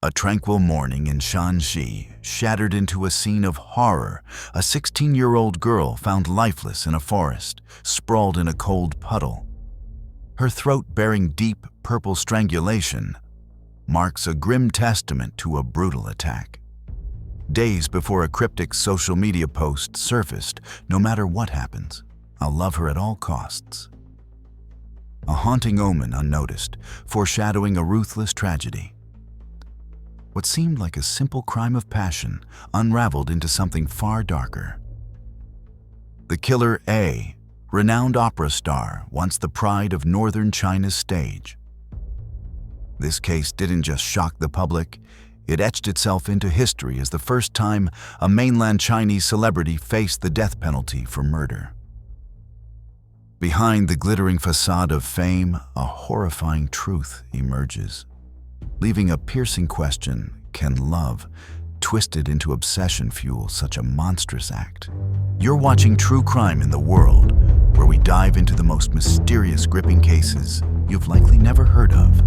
A tranquil morning in Shaanxi shattered into a scene of horror. A 16-year-old girl found lifeless in a forest, sprawled in a cold puddle. Her throat bearing deep purple strangulation marks a grim testament to a brutal attack. Days before a cryptic social media post surfaced, "No matter what happens, I'll love her at all costs." A haunting omen unnoticed, foreshadowing a ruthless tragedy. What seemed like a simple crime of passion unraveled into something far darker. The killer A, renowned opera star, once the pride of northern China's stage. This case didn't just shock the public, it etched itself into history as the first time a mainland Chinese celebrity faced the death penalty for murder. Behind the glittering facade of fame, a horrifying truth emerges, leaving a piercing question: can love, twisted into obsession, fuel such a monstrous act? You're watching True Crime in the World, where we dive into the most mysterious, gripping cases you've likely never heard of.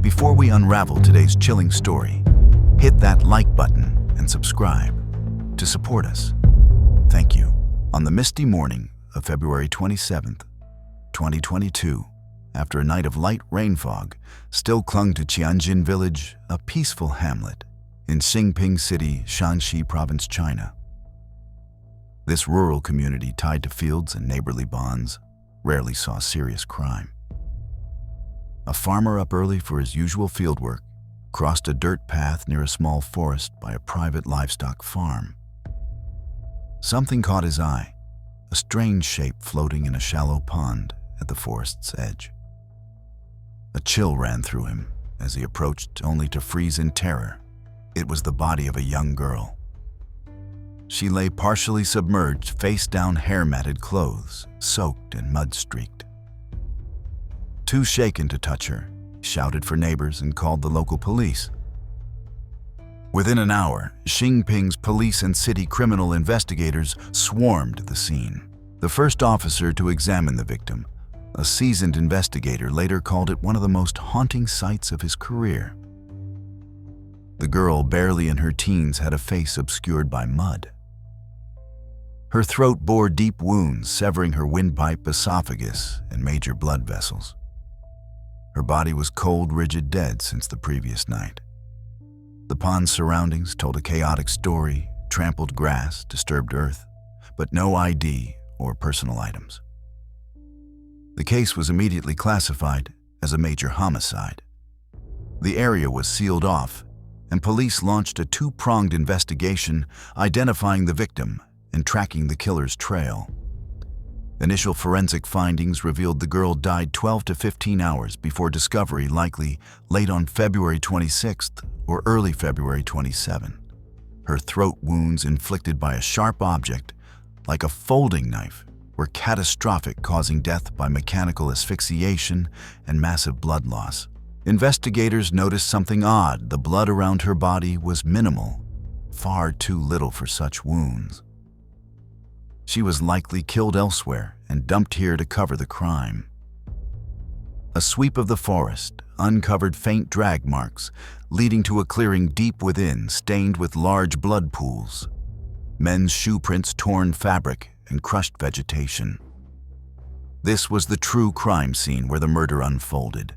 Before we unravel today's chilling story, hit that like button and subscribe to support us. Thank you. On the misty morning of February 27th, 2022, after a night of light rain fog still clung to Qianjin Village, a peaceful hamlet in Xingping City, Shaanxi Province, China. This rural community, tied to fields and neighborly bonds, rarely saw serious crime. A farmer up early for his usual fieldwork crossed a dirt path near a small forest by a private livestock farm. Something caught his eye, a strange shape floating in a shallow pond at the forest's edge. A chill ran through him as he approached, only to freeze in terror. It was the body of a young girl. She lay partially submerged, face down, hair-matted clothes, soaked and mud-streaked. Too shaken to touch her, he shouted for neighbors and called the local police. Within an hour, Xingping's police and city criminal investigators swarmed the scene. The first officer to examine the victim, a seasoned investigator, later called it one of the most haunting sights of his career. The girl, barely in her teens, had a face obscured by mud. Her throat bore deep wounds, severing her windpipe, esophagus, and major blood vessels. Her body was cold, rigid, dead since the previous night. The pond's surroundings told a chaotic story: trampled grass, disturbed earth, but no ID or personal items. The case was immediately classified as a major homicide. The area was sealed off, and police launched a two-pronged investigation, identifying the victim and tracking the killer's trail. Initial forensic findings revealed the girl died 12 to 15 hours before discovery, likely late on February 26th or early February 27. Her throat wounds, inflicted by a sharp object, like a folding knife, were catastrophic, causing death by mechanical asphyxiation and massive blood loss. Investigators noticed something odd. The blood around her body was minimal, far too little for such wounds. She was likely killed elsewhere and dumped here to cover the crime. A sweep of the forest uncovered faint drag marks, leading to a clearing deep within, stained with large blood pools. Men's shoe prints, torn fabric, and crushed vegetation. This was the true crime scene where the murder unfolded.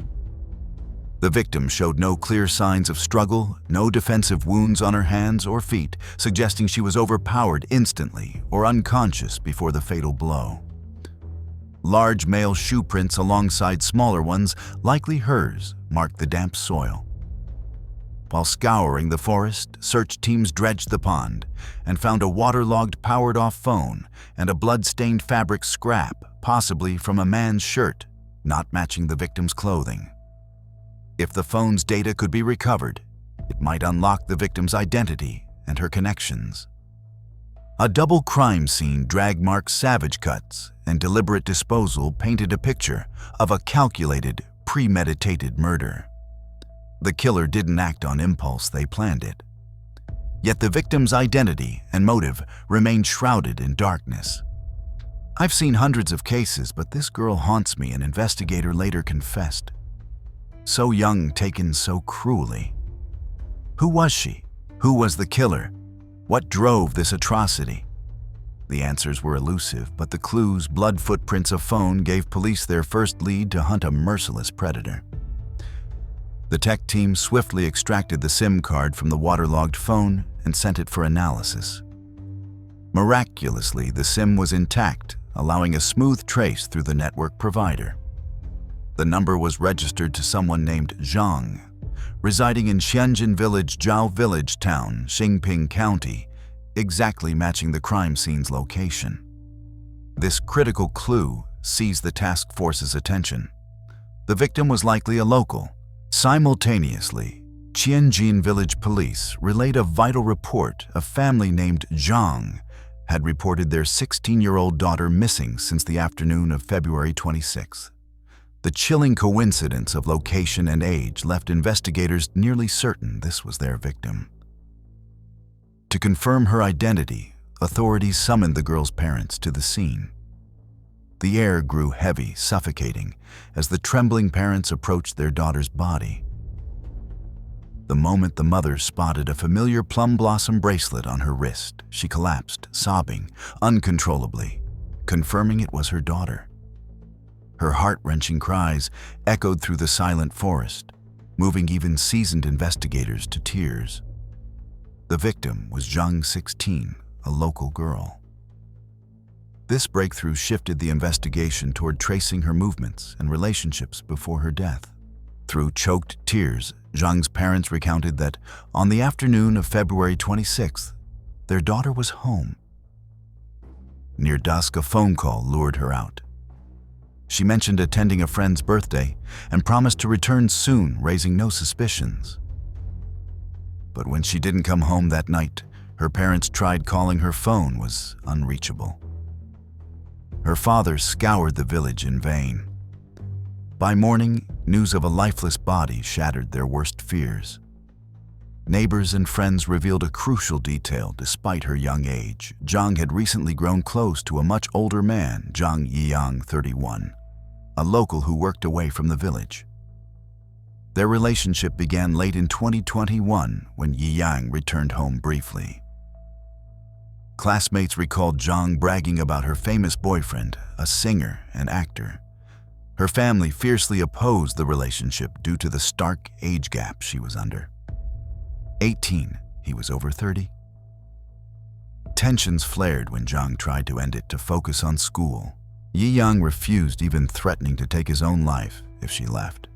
The victim showed no clear signs of struggle, no defensive wounds on her hands or feet, suggesting she was overpowered instantly or unconscious before the fatal blow. Large male shoe prints alongside smaller ones, likely hers, marked the damp soil. While scouring the forest, search teams dredged the pond and found a waterlogged, powered-off phone and a blood-stained fabric scrap, possibly from a man's shirt, not matching the victim's clothing. If the phone's data could be recovered, it might unlock the victim's identity and her connections. A double crime scene, drag marks, savage cuts, and deliberate disposal painted a picture of a calculated, premeditated murder. The killer didn't act on impulse, they planned it. Yet the victim's identity and motive remained shrouded in darkness. "I've seen hundreds of cases, but this girl haunts me," an investigator later confessed. So young, taken so cruelly. Who was she? Who was the killer? What drove this atrocity? The answers were elusive, but the clues, blood footprints, a phone gave police their first lead to hunt a merciless predator. The tech team swiftly extracted the SIM card from the waterlogged phone and sent it for analysis. Miraculously, the SIM was intact, allowing a smooth trace through the network provider. The number was registered to someone named Zhang, residing in Qianjin Village, Zhao Village Town, Xingping County, exactly matching the crime scene's location. This critical clue seized the task force's attention. The victim was likely a local. Simultaneously, Qianjin Village police relayed a vital report. A family named Zhang had reported their 16-year-old daughter missing since the afternoon of February 26th. The chilling coincidence of location and age left investigators nearly certain this was their victim. To confirm her identity, authorities summoned the girl's parents to the scene. The air grew heavy, suffocating, as the trembling parents approached their daughter's body. The moment the mother spotted a familiar plum blossom bracelet on her wrist, she collapsed, sobbing uncontrollably, confirming it was her daughter. Her heart-wrenching cries echoed through the silent forest, moving even seasoned investigators to tears. The victim was Zhang, 16, a local girl. This breakthrough shifted the investigation toward tracing her movements and relationships before her death. Through choked tears, Zhang's parents recounted that on the afternoon of February 26th, their daughter was home. Near dusk, a phone call lured her out. She mentioned attending a friend's birthday and promised to return soon, raising no suspicions. But when she didn't come home that night, her parents tried calling. Her phone was unreachable. Her father scoured the village in vain. By morning, news of a lifeless body shattered their worst fears. Neighbors and friends revealed a crucial detail. Despite her young age, Zhang had recently grown close to a much older man, Zhang Yiyang, 31, a local who worked away from the village. Their relationship began late in 2021 when Yiyang returned home briefly. Classmates recalled Zhang bragging about her famous boyfriend, a singer and actor. Her family fiercely opposed the relationship due to the stark age gap she was under. 18, he was over 30. Tensions flared when Zhang tried to end it to focus on school. Yiyang refused, even threatening to take his own life if she left.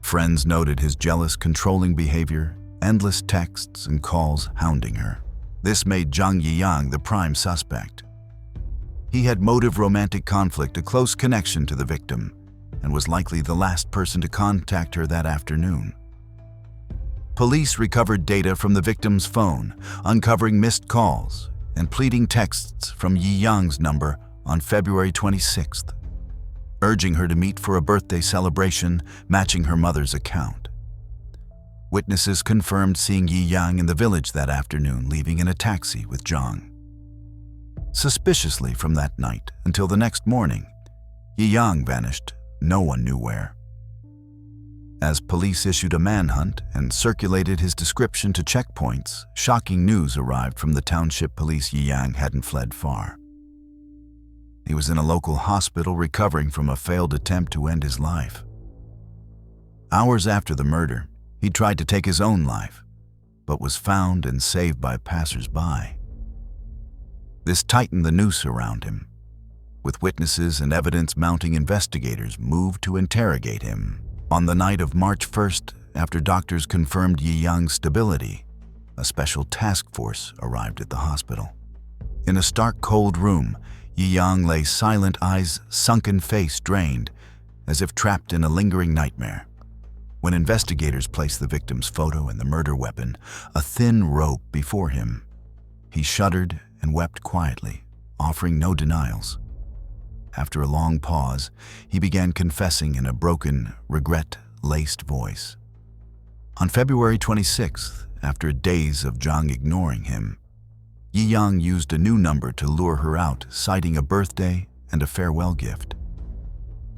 Friends noted his jealous, controlling behavior, endless texts and calls hounding her. This made Zhang Yiyang the prime suspect. He had motive romantic conflict, a close connection to the victim, and was likely the last person to contact her that afternoon. Police recovered data from the victim's phone, uncovering missed calls and pleading texts from Yiyang's number on February 26th, urging her to meet for a birthday celebration matching her mother's account. Witnesses confirmed seeing Yiyang in the village that afternoon, leaving in a taxi with Zhang. Suspiciously, from that night until the next morning, Yiyang vanished, no one knew where. As police issued a manhunt and circulated his description to checkpoints, shocking news arrived from the township police. Yiyang hadn't fled far. He was in a local hospital recovering from a failed attempt to end his life. Hours after the murder, he tried to take his own life, but was found and saved by passers-by. This tightened the noose around him. With witnesses and evidence mounting, investigators moved to interrogate him. On the night of March 1st, after doctors confirmed Yiyang's stability, a special task force arrived at the hospital. In a stark, cold room, Yiyang lay silent, eyes sunken, face drained, as if trapped in a lingering nightmare. When investigators placed the victim's photo and the murder weapon, a thin rope, before him, he shuddered and wept quietly, offering no denials. After a long pause, he began confessing in a broken, regret-laced voice. On February 26th, after days of Zhang ignoring him, Yiyang used a new number to lure her out, citing a birthday and a farewell gift.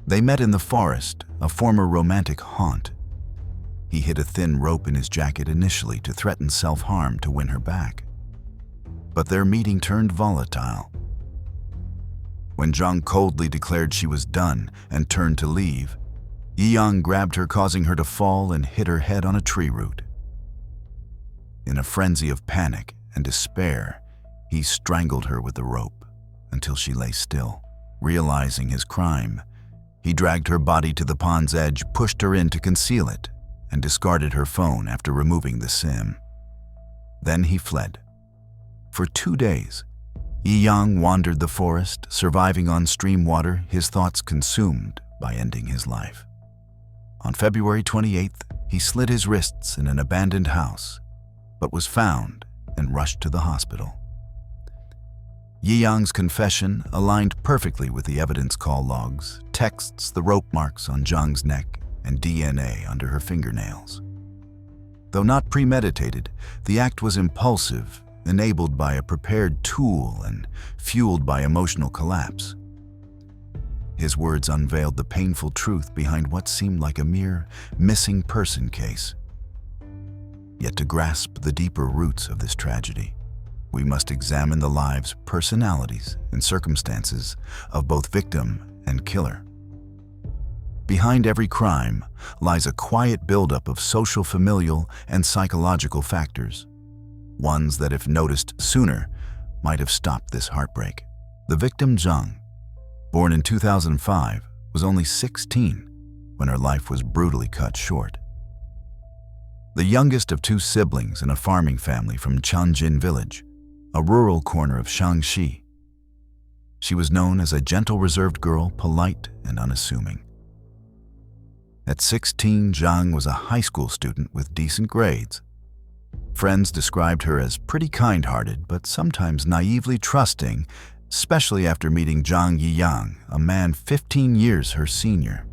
They met in the forest, a former romantic haunt. He hid a thin rope in his jacket initially to threaten self-harm to win her back. But their meeting turned volatile. When Zhang coldly declared she was done and turned to leave, Yiyang grabbed her, causing her to fall and hit her head on a tree root. In a frenzy of panic and despair, he strangled her with the rope until she lay still. Realizing his crime, he dragged her body to the pond's edge, pushed her in to conceal it, and discarded her phone after removing the SIM. Then he fled. For 2 days, Yiyang wandered the forest, surviving on stream water, his thoughts consumed by ending his life. On February 28th, he slit his wrists in an abandoned house, but was found and rushed to the hospital. Yiyang's confession aligned perfectly with the evidence call logs, texts, the rope marks on Zhang's neck, and DNA under her fingernails. Though not premeditated, the act was impulsive, enabled by a prepared tool and fueled by emotional collapse. His words unveiled the painful truth behind what seemed like a mere missing person case. Yet to grasp the deeper roots of this tragedy, we must examine the lives, personalities, and circumstances of both victim and killer. Behind every crime lies a quiet buildup of social, familial, and psychological factors, ones that, if noticed sooner, might have stopped this heartbreak. The victim, Zhang, born in 2005, was only 16 when her life was brutally cut short. The youngest of 2 siblings in a farming family from Qianjin Village, a rural corner of Shaanxi. She was known as a gentle, reserved girl, polite and unassuming. At 16, Zhang was a high school student with decent grades. Friends described her as pretty kind-hearted, but sometimes naively trusting, especially after meeting Zhang Yiyang, a man 15 years her senior.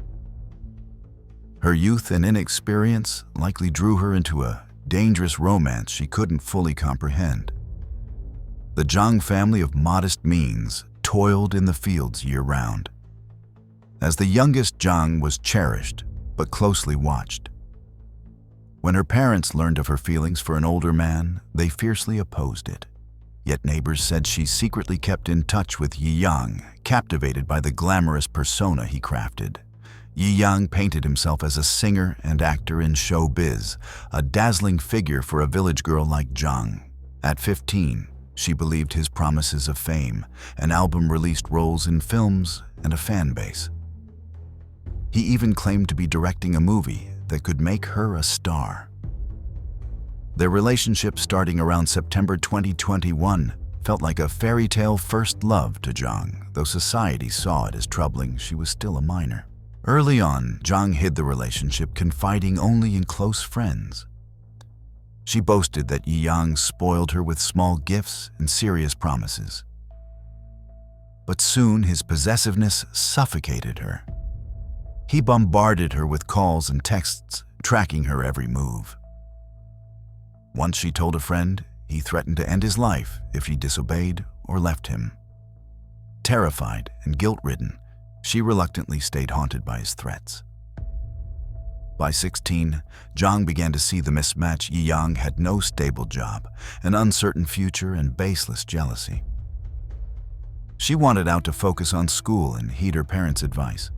Her youth and inexperience likely drew her into a dangerous romance she couldn't fully comprehend. The Zhang family of modest means toiled in the fields year-round. As the youngest, Zhang was cherished but closely watched. When her parents learned of her feelings for an older man, they fiercely opposed it. Yet neighbors said she secretly kept in touch with Yiyang, captivated by the glamorous persona he crafted. Yiyang painted himself as a singer and actor in showbiz, a dazzling figure for a village girl like Zhang. At 15, she believed his promises of fame, an album-released roles in films, and a fan base. He even claimed to be directing a movie that could make her a star. Their relationship, starting around September 2021, felt like a fairy tale first love to Zhang. Though society saw it as troubling, she was still a minor. Early on, Zhang hid the relationship, confiding only in close friends. She boasted that Yiyang spoiled her with small gifts and serious promises. But soon his possessiveness suffocated her. He bombarded her with calls and texts, tracking her every move. Once she told a friend, he threatened to end his life if she disobeyed or left him. Terrified and guilt-ridden, she reluctantly stayed, haunted by his threats. By 16, Zhang began to see the mismatch. Yiyang had no stable job, an uncertain future, and baseless jealousy. She wanted out to focus on school and heed her parents' advice.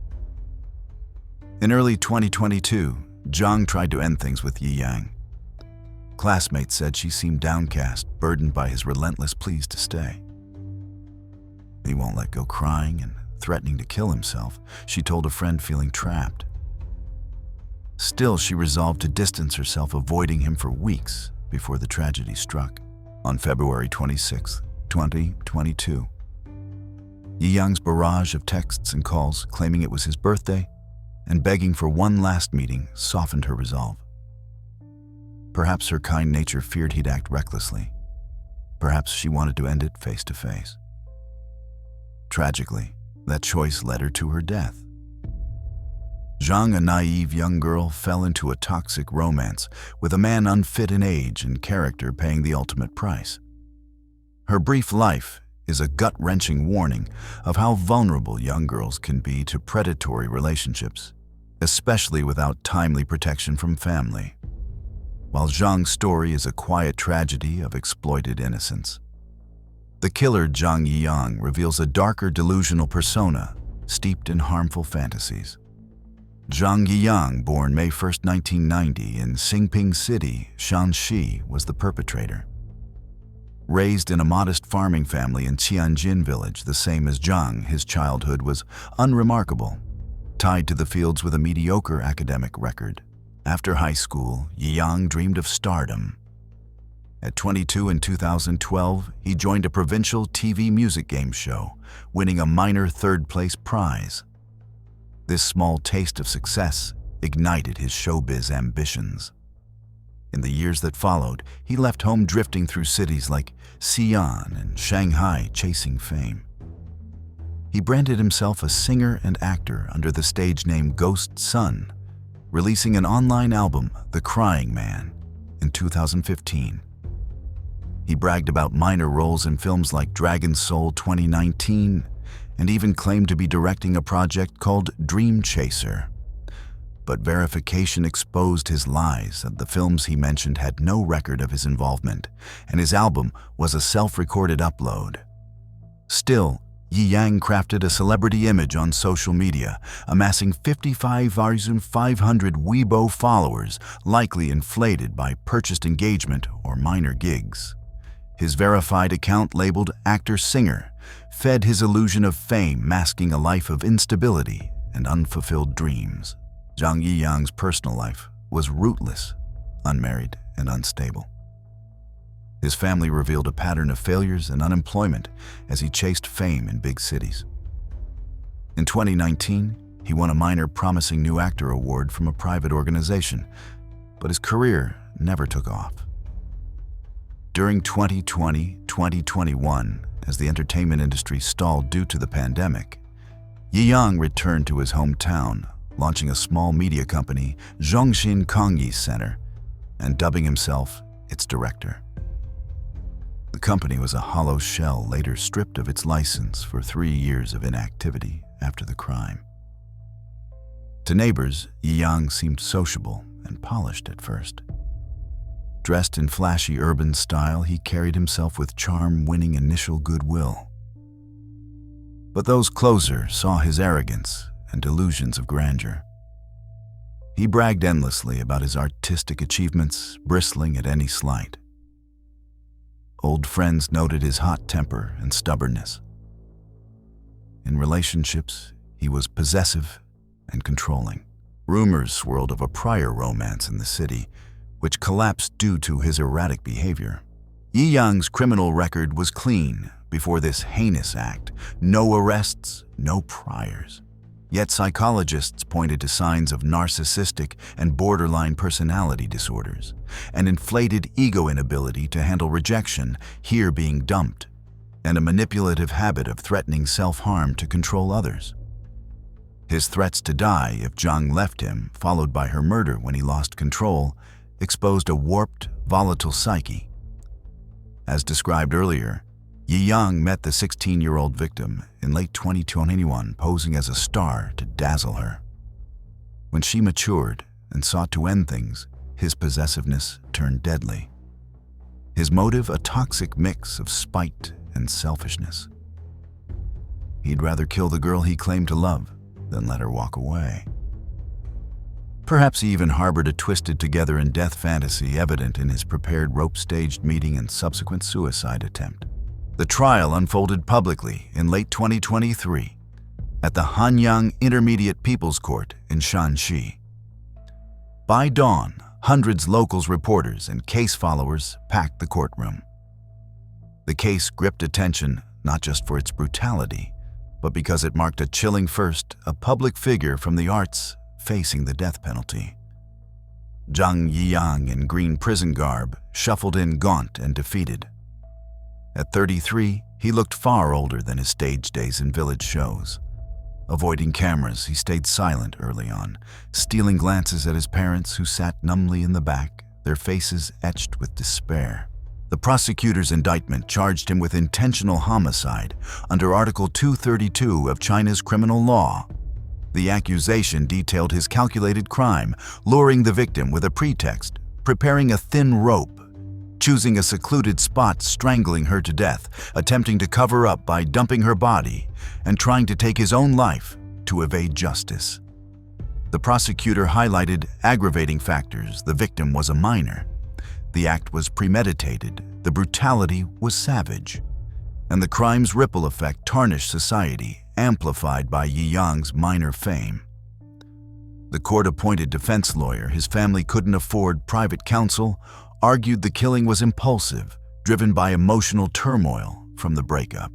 In early 2022, Zhang tried to end things with Yiyang. Classmates said she seemed downcast, burdened by his relentless pleas to stay. He won't let go, crying and threatening to kill himself, she told a friend, feeling trapped. Still, she resolved to distance herself, avoiding him for weeks before the tragedy struck. On February 26, 2022, Yiyang's barrage of texts and calls, claiming it was his birthday and begging for one last meeting, softened her resolve. Perhaps her kind nature feared he'd act recklessly. Perhaps she wanted to end it face to face. Tragically, that choice led her to her death. Zhang, a naive young girl, fell into a toxic romance with a man unfit in age and character, paying the ultimate price. Her brief life is a gut-wrenching warning of how vulnerable young girls can be to predatory relationships. especially without timely protection from family. While Zhang's story is a quiet tragedy of exploited innocence, the killer Zhang Yiyang reveals a darker delusional persona steeped in harmful fantasies. Zhang Yiyang, born May 1, 1990 in Xingping City, Shaanxi, was the perpetrator. Raised in a modest farming family in Qianjin Village, the same as Zhang, his childhood was unremarkable, tied to the fields with a mediocre academic record. After high school, Yiyang dreamed of stardom. At 22 in 2012, he joined a provincial TV music game show, winning a minor third-place prize. This small taste of success ignited his showbiz ambitions. In the years that followed, he left home drifting through cities like Xi'an and Shanghai chasing fame. He branded himself a singer and actor under the stage name Ghost Sun, releasing an online album, The Crying Man, in 2015. He bragged about minor roles in films like Dragon Soul 2019 and even claimed to be directing a project called Dream Chaser. But verification exposed his lies, and the films he mentioned had no record of his involvement, and his album was a self-recorded upload. Still, Yiyang crafted a celebrity image on social media, amassing 55,500 Weibo followers, likely inflated by purchased engagement or minor gigs. His verified account, labeled actor-singer, fed his illusion of fame, masking a life of instability and unfulfilled dreams. Zhang Yiyang's personal life was rootless, unmarried, and unstable. His family revealed a pattern of failures and unemployment as he chased fame in big cities. In 2019, he won a minor Promising New Actor award from a private organization, but his career never took off. During 2020-2021, as the entertainment industry stalled due to the pandemic, Yiyang returned to his hometown, launching a small media company, Zhongxin Kongyi Center, and dubbing himself its director. The company was a hollow shell, later stripped of its license for 3 years of inactivity after the crime. To neighbors, Yiyang seemed sociable and polished at first. Dressed in flashy urban style, he carried himself with charm, winning initial goodwill. But those closer saw his arrogance and delusions of grandeur. He bragged endlessly about his artistic achievements, bristling at any slight. Old friends noted his hot temper and stubbornness. In relationships, he was possessive and controlling. Rumors swirled of a prior romance in the city, which collapsed due to his erratic behavior. Yiyang's criminal record was clean before this heinous act. No arrests, no priors. Yet psychologists pointed to signs of narcissistic and borderline personality disorders, an inflated ego inability to handle rejection, here being dumped, and a manipulative habit of threatening self-harm to control others. His threats to die if Zhang left him, followed by her murder when he lost control, exposed a warped, volatile psyche. As described earlier, Yiyang met the 16-year-old victim in late 2021, posing as a star to dazzle her. When she matured and sought to end things, his possessiveness turned deadly. His motive, a toxic mix of spite and selfishness. He'd rather kill the girl he claimed to love than let her walk away. Perhaps he even harbored a twisted together in death fantasy evident in his prepared rope-staged meeting and subsequent suicide attempt. The trial unfolded publicly in late 2023 at the Hanyang Intermediate People's Court in Shaanxi. By dawn, hundreds locals, reporters, and case followers packed the courtroom. The case gripped attention not just for its brutality, but because it marked a chilling first, a public figure from the arts facing the death penalty. Zhang Yiyang, in green prison garb, shuffled in gaunt and defeated. At 33, he looked far older than his stage days in village shows. Avoiding cameras, he stayed silent early on, stealing glances at his parents who sat numbly in the back, their faces etched with despair. The prosecutor's indictment charged him with intentional homicide under Article 232 of China's criminal law. The accusation detailed his calculated crime, luring the victim with a pretext, preparing a thin rope, choosing a secluded spot, strangling her to death, attempting to cover up by dumping her body, and trying to take his own life to evade justice. The prosecutor highlighted aggravating factors. The victim was a minor. The act was premeditated. The brutality was savage. And the crime's ripple effect tarnished society, amplified by Yiyang's minor fame. The court-appointed defense lawyer, his family couldn't afford private counsel, argued the killing was impulsive, driven by emotional turmoil from the breakup.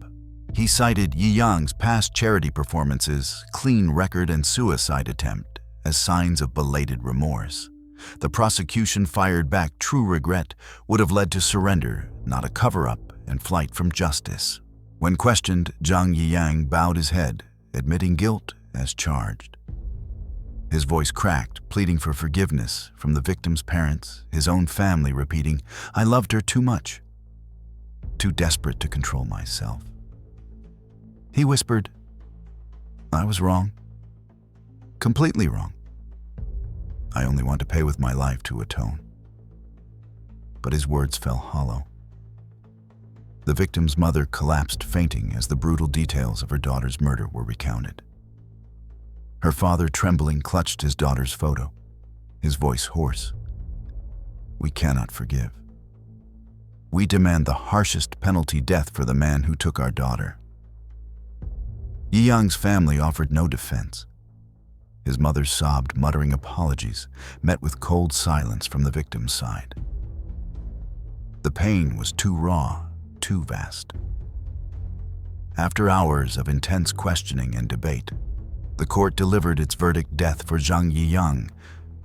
He cited Yiyang's past charity performances, clean record, and suicide attempt as signs of belated remorse. The prosecution fired back. True regret would have led to surrender, not a cover-up and flight from justice. When questioned, Zhang Yiyang bowed his head, admitting guilt as charged. His voice cracked, pleading for forgiveness from the victim's parents, his own family repeating, "I loved her too much, too desperate to control myself." He whispered, "I was wrong, completely wrong. I only want to pay with my life to atone." But his words fell hollow. The victim's mother collapsed, fainting as the brutal details of her daughter's murder were recounted. Her father, trembling, clutched his daughter's photo, his voice hoarse. "We cannot forgive. We demand the harshest penalty, death, for the man who took our daughter." Yiyang's family offered no defense. His mother sobbed, muttering apologies, met with cold silence from the victim's side. The pain was too raw, too vast. After hours of intense questioning and debate, the court delivered its verdict: death for Zhang Yiyang,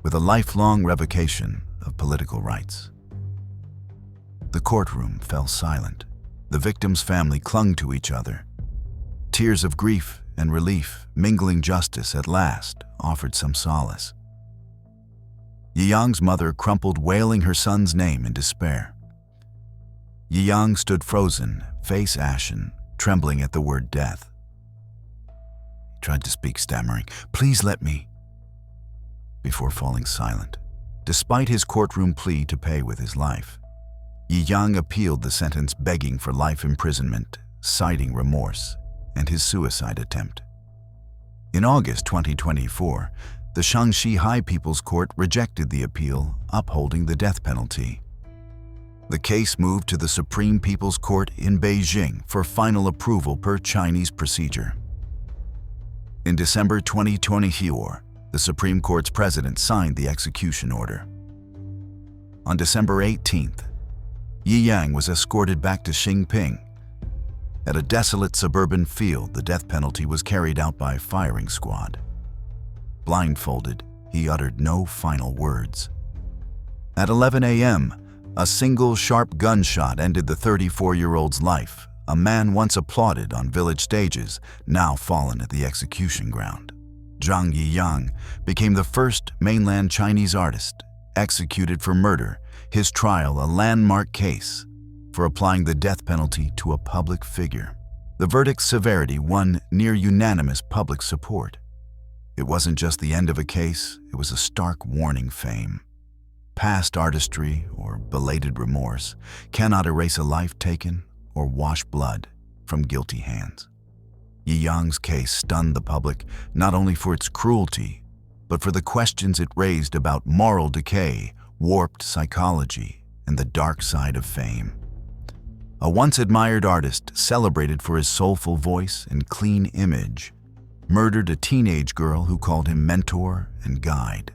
with a lifelong revocation of political rights. The courtroom fell silent. The victim's family clung to each other. Tears of grief and relief, mingling. Justice at last offered some solace. Yiyang's mother crumpled, wailing her son's name in despair. Yiyang stood frozen, face ashen, trembling at the word death. He tried to speak, stammering, "Please let me," before falling silent. Despite his courtroom plea to pay with his life, Yiyang appealed the sentence, begging for life imprisonment, citing remorse and his suicide attempt. In August 2024, the Shaanxi High People's Court rejected the appeal, upholding the death penalty. The case moved to the Supreme People's Court in Beijing for final approval per Chinese procedure. In December 2024, the Supreme Court's president signed the execution order. On December 18th, Yiyang was escorted back to Xingping. At a desolate suburban field, the death penalty was carried out by a firing squad. Blindfolded, he uttered no final words. At 11 a.m., a single sharp gunshot ended the 34-year-old's life, a man once applauded on village stages, now fallen at the execution ground. Zhang Yiyang became the first mainland Chinese artist executed for murder, his trial a landmark case for applying the death penalty to a public figure. The verdict's severity won near unanimous public support. It wasn't just the end of a case, it was a stark warning. Fame, past artistry, or belated remorse cannot erase a life taken or wash blood from guilty hands. Yiyang's case stunned the public not only for its cruelty, but for the questions it raised about moral decay, warped psychology, and the dark side of fame. A once admired artist, celebrated for his soulful voice and clean image, murdered a teenage girl who called him mentor and guide.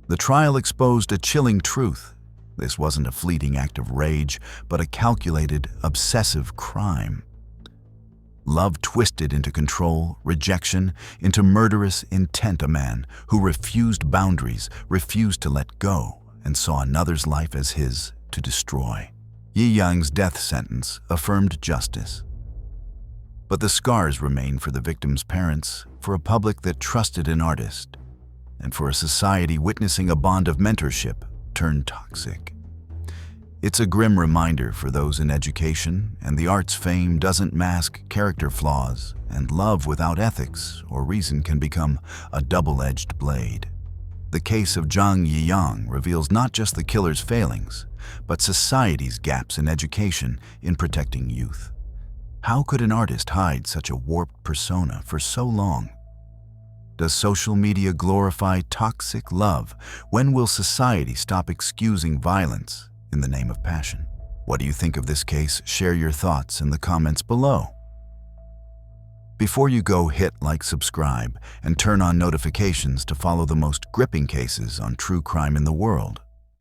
The trial exposed a chilling truth. This wasn't a fleeting act of rage, but a calculated, obsessive crime. Love twisted into control, rejection into murderous intent. A man who refused boundaries, refused to let go, and saw another's life as his to destroy. Yiyang's death sentence affirmed justice. But the scars remain for the victim's parents, for a public that trusted an artist, and for a society witnessing a bond of mentorship turned toxic. It's a grim reminder for those in education, and the art's fame doesn't mask character flaws, and love without ethics or reason can become a double-edged blade. The case of Zhang Yiyang reveals not just the killer's failings, but society's gaps in education in protecting youth. How could an artist hide such a warped persona for so long? Does social media glorify toxic love? When will society stop excusing violence in the name of passion? What do you think of this case? Share your thoughts in the comments below. Before you go, hit like, subscribe, and turn on notifications to follow the most gripping cases on true crime in the world.